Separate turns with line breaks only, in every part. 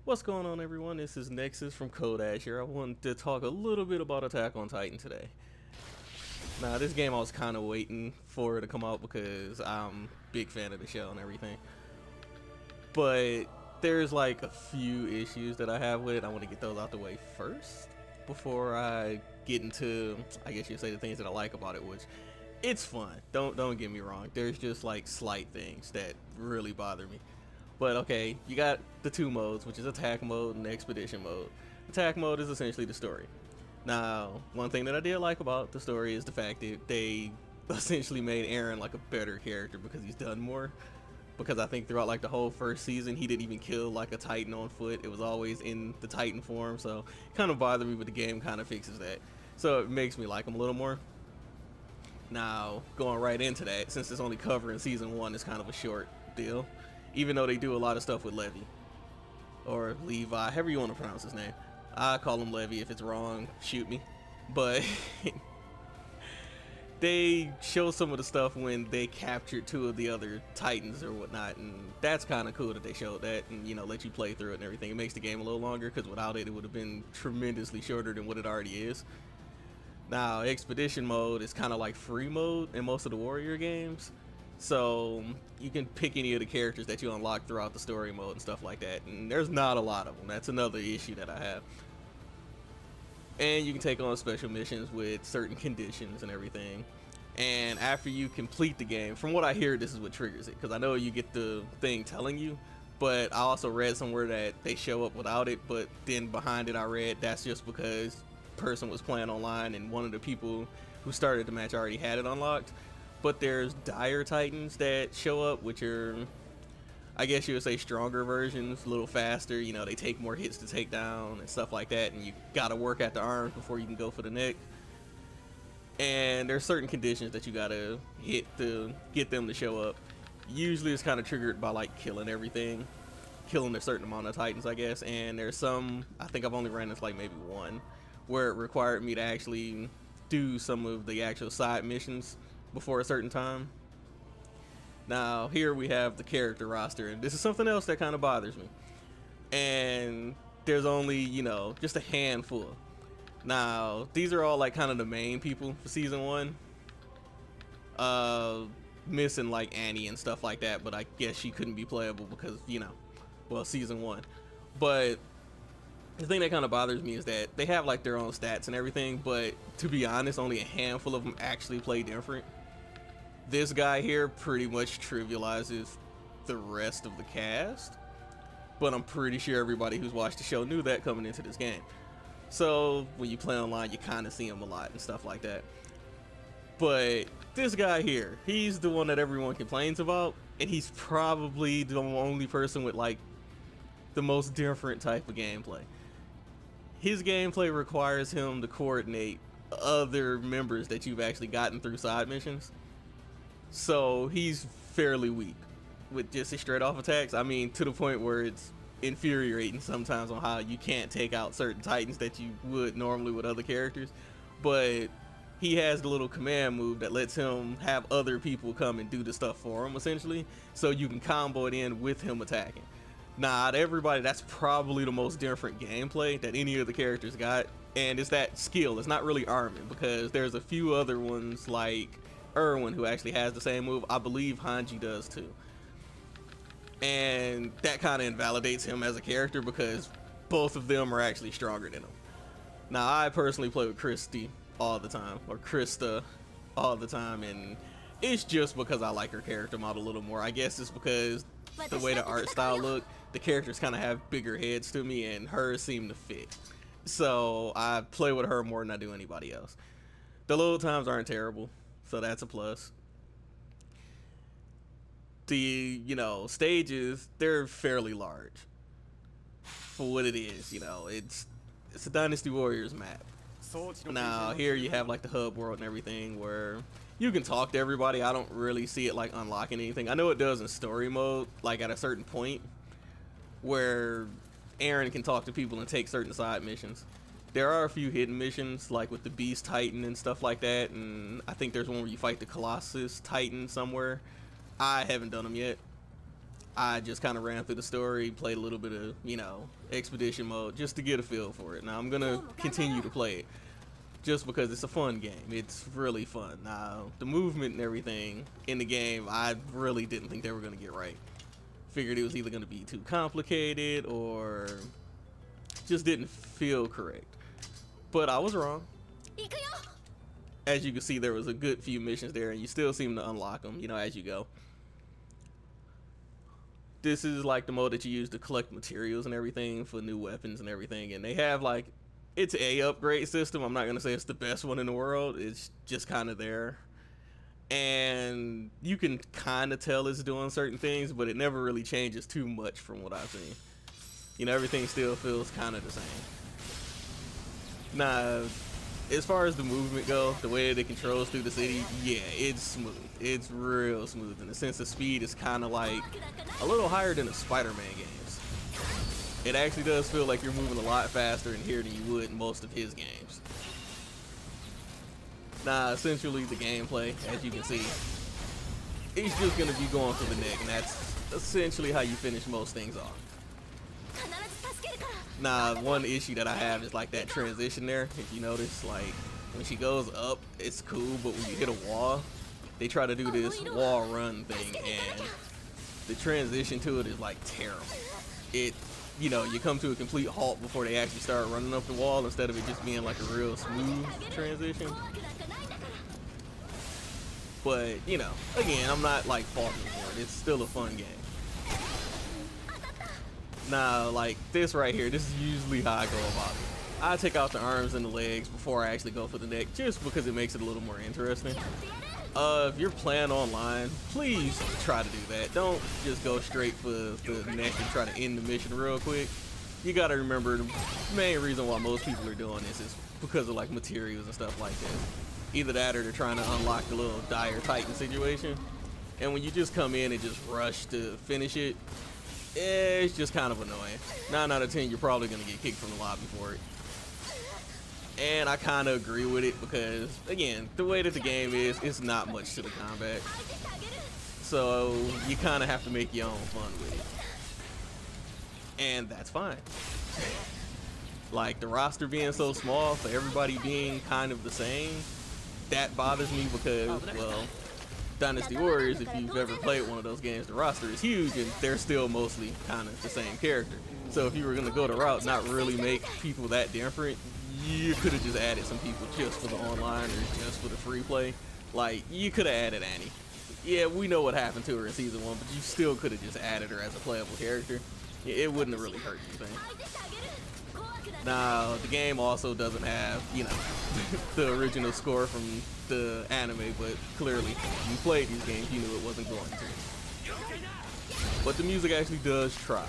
What's going on, everyone? This is Nexsis from CodeAzure. I wanted to talk a little bit about Attack on Titan today. Now, this game I was kind of waiting for it to come out because I'm a big fan of the show and everything. But there's like a few issues that I have with it. I want to get those out the way first before I get into, I guess you'd say, the things that I like about it, which it's fun. Don't get me wrong. There's just like slight things that really bother me. But okay, you got the two modes, which is attack mode and expedition mode. Attack mode is essentially the story. Now, one thing that I did like about the story is the fact that they essentially made Eren like a better character because he's done more. Because I think throughout like the whole first season, he didn't even kill like a Titan on foot. It was always in the Titan form, so it kind of bothered me, but the game kind of fixes that. So it makes me like him a little more. Now, going right into that, since it's only covering season 1, it's kind of a short deal. Even though they do a lot of stuff with Levi, or Levi, however you want to pronounce his name. I call him Levi. If it's wrong, shoot me. But they show some of the stuff when they captured 2 of the other Titans or whatnot, and that's kind of cool that they showed that and, you know, let you play through it and everything. It makes the game a little longer because without it, it would have been tremendously shorter than what it already is. Now, expedition mode is kind of like free mode in most of the warrior games. So you can pick any of the characters that you unlock throughout the story mode and stuff like that, and there's not a lot of them. That's another issue that I have. And you can take on special missions with certain conditions and everything. And after you complete the game, from what I hear, this is what triggers it, because I know you get the thing telling you, but I also read somewhere that they show up without it, but then behind it I read that's just because the person was playing online and one of the people who started the match already had it unlocked. But there's dire titans that show up, which are, I guess you would say, stronger versions, a little faster. You know, they take more hits to take down and stuff like that, and you gotta work at the arms before you can go for the neck. And there's certain conditions that you gotta hit to get them to show up. Usually it's kind of triggered by like killing everything, killing a certain amount of titans, I guess. And there's some, I think I've only ran this like maybe one, where it required me to actually do some of the actual side missions before a certain time. Now here we have the character roster, and this is something else that kind of bothers me. And there's only, you know, just a handful. Now these are all like kind of the main people for season 1. Missing like Annie and stuff like that, but I guess she couldn't be playable because, you know, well, season 1. But the thing that kind of bothers me is that they have like their own stats and everything, but to be honest, only a handful of them actually play different. This guy here pretty much trivializes the rest of the cast, but I'm pretty sure everybody who's watched the show knew that coming into this game. So when you play online, you kind of see him a lot and stuff like that. But this guy here, he's the one that everyone complains about, and he's probably the only person with like the most different type of gameplay. His gameplay requires him to coordinate other members that you've actually gotten through side missions. So he's fairly weak with just his straight off attacks. I mean, to the point where it's infuriating sometimes on how you can't take out certain titans that you would normally with other characters. But he has the little command move that lets him have other people come and do the stuff for him, essentially, so you can combo it in with him attacking. Now, out of everybody, that's probably the most different gameplay that any of the characters got, and it's that skill. It's not really Armin, because there's a few other ones like Erwin who actually has the same move. I believe Hanji does too, and that kind of invalidates him as a character because both of them are actually stronger than him. Now, I personally play with Christy all the time, or Krista all the time, and it's just because I like her character model a little more. I guess it's because the way the art style look, the characters kind of have bigger heads to me, and hers seem to fit. So I play with her more than I do anybody else. The load times aren't terrible, so that's a plus. The, you know, stages, they're fairly large for what it is. You know, it's a Dynasty Warriors map. Now here you have like the hub world and everything where you can talk to everybody. I don't really see it like unlocking anything. I know it does in story mode, like at a certain point where Eren can talk to people and take certain side missions. There are a few hidden missions like with the Beast Titan and stuff like that, and I think there's one where you fight the Colossus Titan somewhere. I haven't done them yet. I just kind of ran through the story, played a little bit of, you know, expedition mode just to get a feel for it. Now I'm gonna continue to play it just because it's a fun game. It's really fun. Now the movement and everything in the game, I really didn't think they were gonna get right. Figured it was either gonna be too complicated or just didn't feel correct. But I was wrong. As you can see, there was a good few missions there, and you still seem to unlock them, you know, as you go. This is like the mode that you use to collect materials and everything for new weapons and everything, and they have like, it's a upgrade system. I'm not gonna say it's the best one in the world. It's just kind of there, and you can kind of tell it's doing certain things, but it never really changes too much from what I've seen. You know, everything still feels kind of the same. Now, as far as the movement goes, the way that it controls through the city, yeah, it's smooth. It's real smooth. In the sense of speed, it's kind of like a little higher than the Spider-Man games. It actually does feel like you're moving a lot faster in here than you would in most of his games. Now, essentially the gameplay, as you can see, it's just going to be going for the neck, and that's essentially how you finish most things off. Nah, one issue that I have is like that transition there. If you notice, like when she goes up, it's cool, but when you hit a wall, they try to do this wall run thing, and the transition to it is like terrible. It, you know, you come to a complete halt before they actually start running up the wall instead of it just being like a real smooth transition. But, you know, again, I'm not like faulting for it. It's still a fun game. Now, like this right here, this is usually how I go about it. I take out the arms and the legs before I actually go for the neck, just because it makes it a little more interesting. If you're playing online, please try to do that. Don't just go straight for the neck and try to end the mission real quick. You gotta remember the main reason why most people are doing this is because of like materials and stuff like that. Either that or they're trying to unlock the little dire titan situation. And when you just come in and just rush to finish it, it's just kind of annoying. 9 out of 10, you're probably gonna get kicked from the lobby for it. And I kind of agree with it because, again, the way that the game is, it's not much to the combat. So you kind of have to make your own fun with it. And that's fine. Like the roster being so small, for everybody being kind of the same, that bothers me because, well, Dynasty Warriors, if you've ever played one of those games, the roster is huge and they're still mostly kind of the same character. So if you were going to go the route, not really make people that different, you could have just added some people just for the online or just for the free play. Like, you could have added Annie. Yeah, we know what happened to her in season 1, but you still could have just added her as a playable character. It wouldn't have really hurt anything. Now, the game also doesn't have, you know, the original score from the anime, but clearly, you played these games, you knew it wasn't going to. But the music actually does try.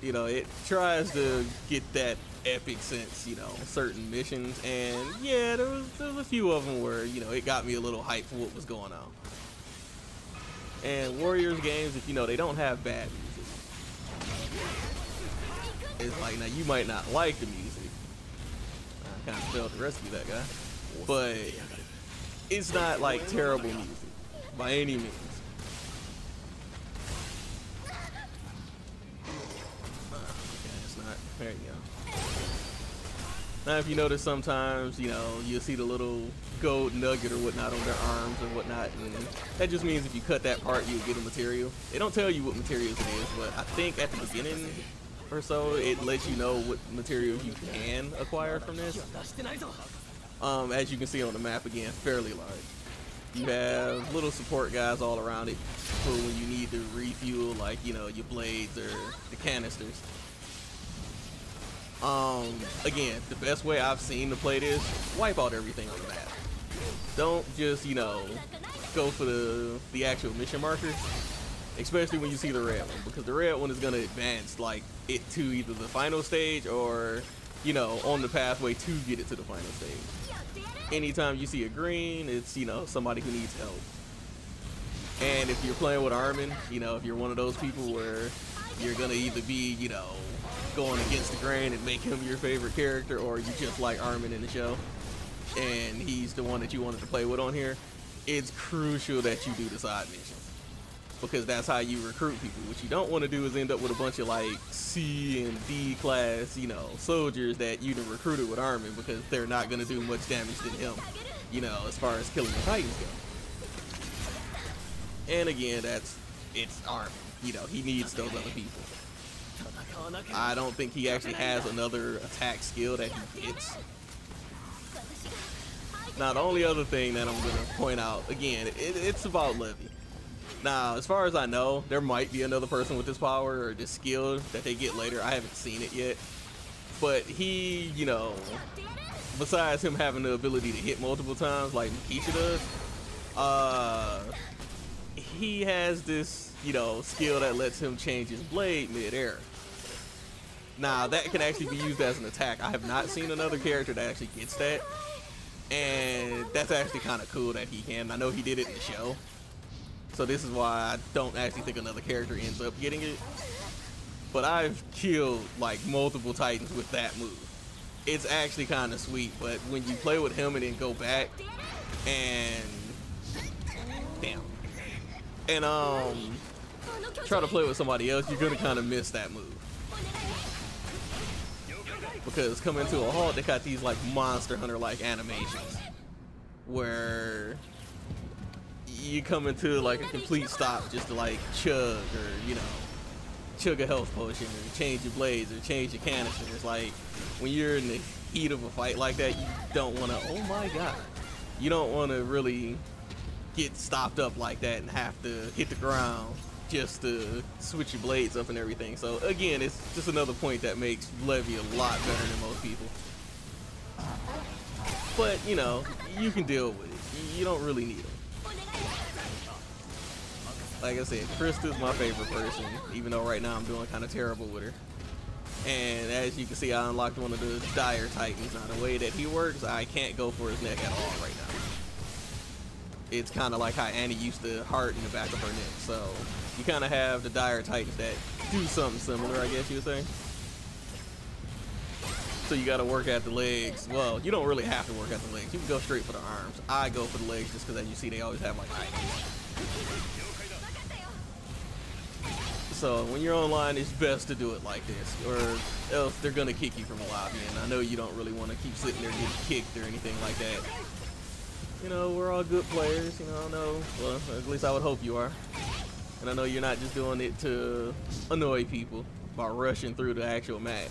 You know, it tries to get that epic sense, you know, certain missions, and yeah, there was a few of them where, you know, it got me a little hyped for what was going on. And Warriors games, if you know, they don't have bad music. It's like, now you might not like the music. I kind of failed to rescue that guy. But it's not like terrible music by any means. Okay, it's not. There you go. Now if you notice sometimes, you know, you'll see the little gold nugget or whatnot on their arms and whatnot, and that just means if you cut that part, you'll get a material. They don't tell you what materials it is, but I think at the beginning or so, it lets you know what material you can acquire from this. As you can see on the map, again, fairly large. You have little support guys all around it for when you need to refuel, like, you know, your blades or the canisters. Again, the best way I've seen to play this, wipe out everything on the map. Don't just, you know, go for the actual mission markers. Especially when you see the red one, because the red one is going to advance like it to either the final stage or, you know, on the pathway to get it to the final stage. Anytime you see a green, it's, you know, somebody who needs help. And if you're playing with Armin, you know, if you're one of those people where you're going to either be, you know, going against the grain and make him your favorite character, or you just like Armin in the show and he's the one that you wanted to play with on here, it's crucial that you do the side missions. because that's how you recruit people. What you don't want to do is end up with a bunch of like C and D class, you know, soldiers that you done recruited with armor, because they're not going to do much damage to him, you know, as far as killing the Titans go. And again, it's armor, you know, he needs those other people. I don't think he actually has another attack skill that he gets. Now, the only other thing that I'm going to point out, again, it's about Levy. Now, as far as I know, there might be another person with this power or this skill that they get later. I haven't seen it yet. But he, you know, besides him having the ability to hit multiple times like Keisha does, he has this, you know, skill that lets him change his blade mid-air. Now, that can actually be used as an attack. I have not seen another character that actually gets that. And that's actually kind of cool that he can. I know he did it in the show. So this is why I don't actually think another character ends up getting it. But I've killed like multiple Titans with that move. It's actually kind of sweet, but when you play with him and then go back and try to play with somebody else, you're gonna kind of miss that move. Because coming to a halt, they got these like Monster Hunter like animations where you come into like a complete stop just to like chug, or you know, chug a health potion, or change your blades, or change your canister. It's like when you're in the heat of a fight like that, you don't want to, oh my god, you don't want to really get stopped up like that and have to hit the ground just to switch your blades up and everything. So again, it's just another point that makes Levy a lot better than most people. But you know, you can deal with it. You don't really need him. Like I said, Krista's my favorite person, even though right now I'm doing kind of terrible with her. And as you can see, I unlocked one of the Dire Titans. Now the way that he works, I can't go for his neck at all right now. It's kind of like how Annie used the heart in the back of her neck. So you kind of have the Dire Titans that do something similar, I guess you would say. So you got to work at the legs. Well, you don't really have to work at the legs. You can go straight for the arms. I go for the legs just because, as you see, they always have like items. So when you're online, it's best to do it like this, or else they're gonna kick you from a lobby. And I know you don't really want to keep sitting there getting kicked or anything like that. You know, we're all good players. You know, I know. Well, at least I would hope you are. And I know you're not just doing it to annoy people by rushing through the actual match.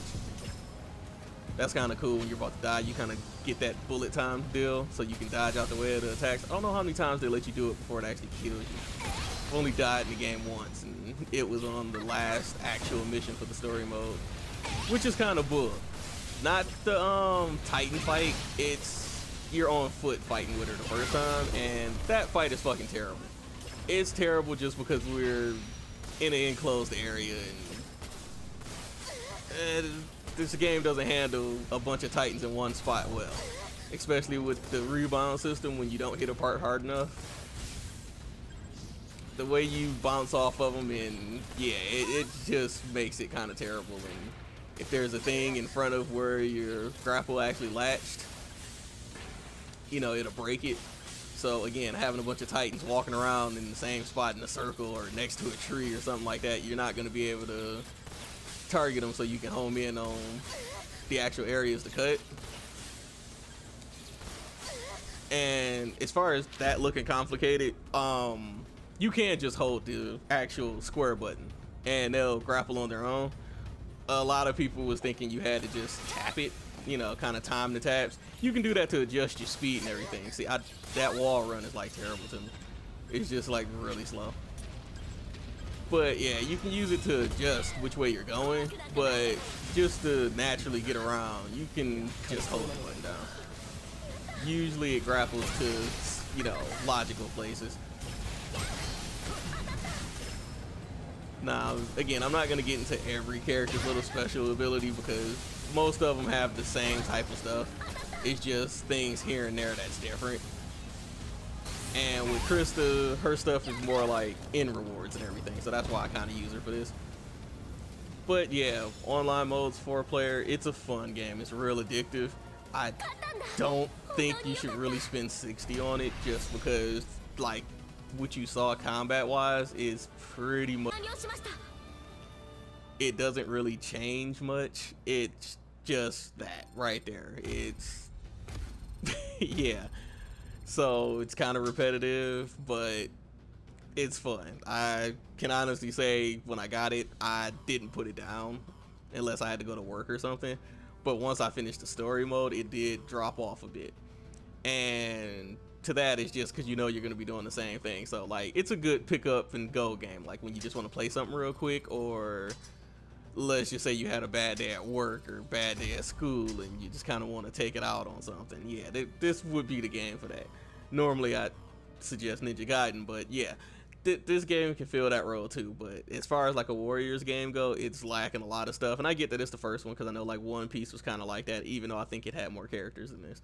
That's kind of cool. When you're about to die, you kind of get that bullet time deal, so you can dodge out the way of the attacks. I don't know how many times they let you do it before it actually kills you. I've only died in the game once, and it was on the last actual mission for the story mode, which is kind of bull. Not the Titan fight. It's you're on foot fighting with her the first time, and that fight is fucking terrible. It's terrible just because we're in an enclosed area, and this game doesn't handle a bunch of Titans in one spot well, especially with the rebound system. When you don't hit a part hard enough, the way you bounce off of them, and yeah, it just makes it kind of terrible. And if there's a thing in front of where your grapple actually latched, you know, it'll break it. So again, having a bunch of Titans walking around in the same spot in a circle or next to a tree or something like that, you're not going to be able to target them so you can home in on the actual areas to cut. And as far as that looking complicated, you can't just hold the actual square button and they'll grapple on their own. A lot of people was thinking you had to just tap it, you know, kind of time the taps. You can do that to adjust your speed and everything. See, that wall run is like terrible to me. It's just like really slow. But yeah, you can use it to adjust which way you're going, but just to naturally get around, you can just hold the button down. Usually it grapples to, you know, logical places. Now, again, I'm not going to get into every character's little special ability because most of them have the same type of stuff. It's just things here and there that's different. And with Krista, her stuff is more like in rewards and everything, so that's why I kind of use her for this. But yeah, online mode's 4-player. It's a fun game. It's real addictive. I don't think you should really spend $60 on it just because, like, what you saw combat wise is pretty much, it doesn't really change much. It's just that right there. It's yeah, so it's kind of repetitive, but it's fun. I can honestly say when I got it, I didn't put it down unless I had to go to work or something. But once I finished the story mode, it did drop off a bit. And to that, it's just because you know you're going to be doing the same thing. So like, it's a good pick up and go game. Like when you just want to play something real quick, or let's just say you had a bad day at work or bad day at school and you just kind of want to take it out on something. Yeah, this would be the game for that. Normally I'd suggest Ninja Gaiden, but yeah, this game can fill that role too. But as far as like a Warriors game go, it's lacking a lot of stuff. And I get that it's the first one because I know like One Piece was kind of like that, even though I think it had more characters in this.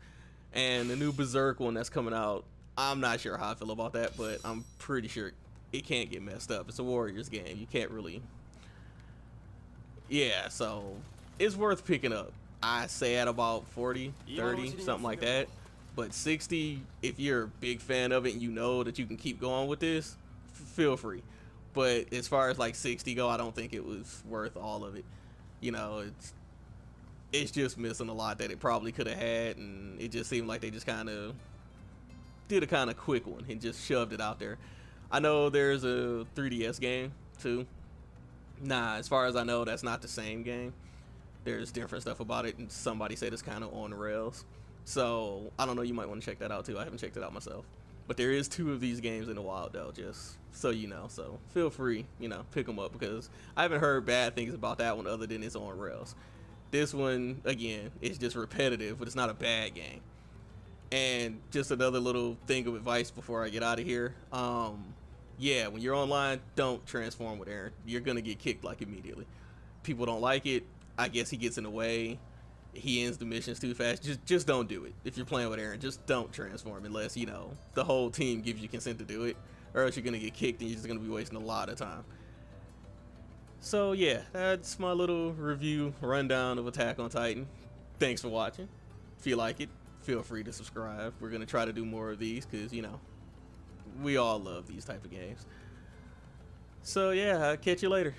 And the new Berserk one that's coming out, I'm not sure how I feel about that, but I'm pretty sure it can't get messed up. It's a Warriors game. You can't really... Yeah, so it's worth picking up. I say at about 40, 30, something like that. But 60, if you're a big fan of it and you know that you can keep going with this, feel free. But as far as like 60 go, I don't think it was worth all of it. You know, it's just missing a lot that it probably could have had, and it just seemed like they just kind of did a kind of quick one and just shoved it out there. I know there's a 3DS game too. Nah, as far as I know, that's not the same game. There's different stuff about it, and somebody said it's kind of on the rails. So I don't know, you might want to check that out too. I haven't checked it out myself. But there is 2 of these games in the wild though, just so you know. So feel free, you know, pick them up, because I haven't heard bad things about that one other than it's on rails. This one, again, it's just repetitive, but it's not a bad game. And just another little thing of advice before I get out of here. Yeah, when you're online, don't transform with Aaron. You're gonna get kicked like immediately. People don't like it. I guess he gets in the way. He ends the missions too fast. Just don't do it. If you're playing with Aaron, just don't transform unless, you know, the whole team gives you consent to do it, or else you're gonna get kicked and you're just gonna be wasting a lot of time. So yeah, that's my little review rundown of Attack on Titan. Thanks for watching. If you like it, feel free to subscribe. We're gonna try to do more of these because, you know, we all love these type of games. So yeah, I'll catch you later.